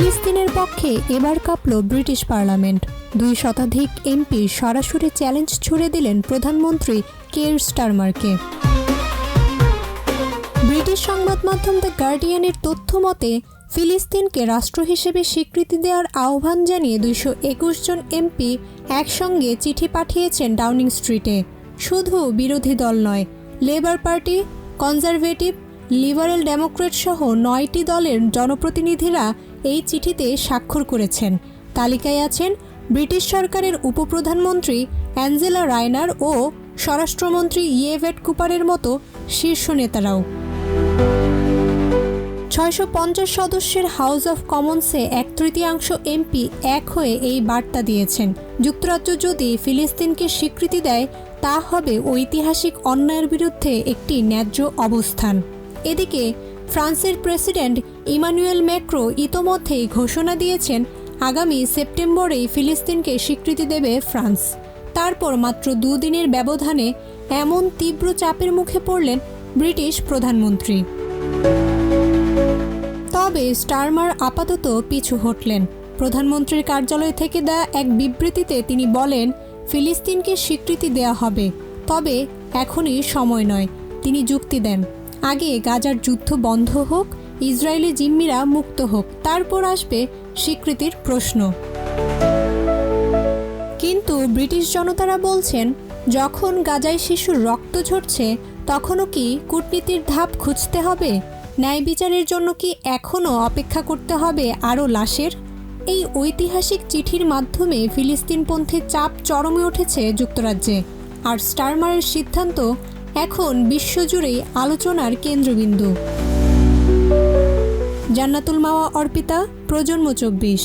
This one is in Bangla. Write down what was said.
ফিলিস্তিনের পক্ষে এবার কাঁপল ব্রিটিশ পার্লামেন্ট। 2 শতাধিক এমপি সরাসরি চ্যালেঞ্জ ছুড়ে দিলেন প্রধানমন্ত্রী কেয়ার স্টারমারকে। ব্রিটিশ সংবাদ মাধ্যম দ্য গার্ডিয়ানের তথ্য মতে ফিলিস্তিনকে রাষ্ট্র হিসেবে স্বীকৃতি দেওয়ার আহ্বান জানিয়ে 221 জন এমপি একসঙ্গে চিঠি পাঠিয়েছেন ডাউনিং স্ট্রিটে। শুধু বিরোধী দল নয়, labour party, conservative, liberal Democrat সহ 9টি দলের জনপ্রতিনিধিরা এই চিঠিতে স্বাক্ষর করেছেন। তালিকায় আছেন ব্রিটিশ সরকারের উপপ্রধানমন্ত্রী অ্যাঞ্জেলা রায়নার ও স্বরাষ্ট্রমন্ত্রী ইয়েভেট কুপারের মতো শীর্ষ নেতারাও। 650 সদস্যের হাউস অব কমন্সে 1/3 এমপি এক হয়ে এই বার্তা দিয়েছেন। যুক্তরাজ্য যদি ফিলিস্তিনকে স্বীকৃতি দেয় তা হবে ঐতিহাসিক অন্যায়ের বিরুদ্ধে একটি ন্যায্য অবস্থান। এদিকে ফ্রান্সের প্রেসিডেন্ট ইমানুয়েল ম্যাক্রো ইতোমধ্যেই ঘোষণা দিয়েছেন আগামী সেপ্টেম্বরেই ফিলিস্তিনকে স্বীকৃতি দেবে ফ্রান্স। তারপর মাত্র 2 দিনের ব্যবধানে এমন তীব্র চাপের মুখে পড়লেন ব্রিটিশ প্রধানমন্ত্রী। তবে স্টারমার আপাতত পিছু হটলেন। প্রধানমন্ত্রীর কার্যালয় থেকে দেয়া এক বিবৃতিতে তিনি বলেন, ফিলিস্তিনকে স্বীকৃতি দেয়া হবে, তবে এখনই সময় নয়। তিনি যুক্তি দেন, আগে গাজার যুদ্ধ বন্ধ হোক, ইসরায়েলি জিম্মিরা মুক্ত হোক, তারপর আসবে স্বীকৃতির প্রশ্ন। কিন্তু ব্রিটিশ জনতারা বলছেন, যখন গাজায় শিশুর রক্ত ঝরছে তখনও কি কূটনীতির ধাপ খুঁজতে হবে? ন্যায় বিচারের জন্য কি এখনও অপেক্ষা করতে হবে আরও লাশের? এই ঐতিহাসিক চিঠির মাধ্যমে ফিলিস্তিনপন্থী চাপ চরমে উঠেছে যুক্তরাজ্যে, আর স্টারমারের সিদ্ধান্ত এখন বিশ্বজুড়েই আলোচনার কেন্দ্রবিন্দু। জান্নাতুল মাওয়া অর্পিতা, প্রজন্ম 24।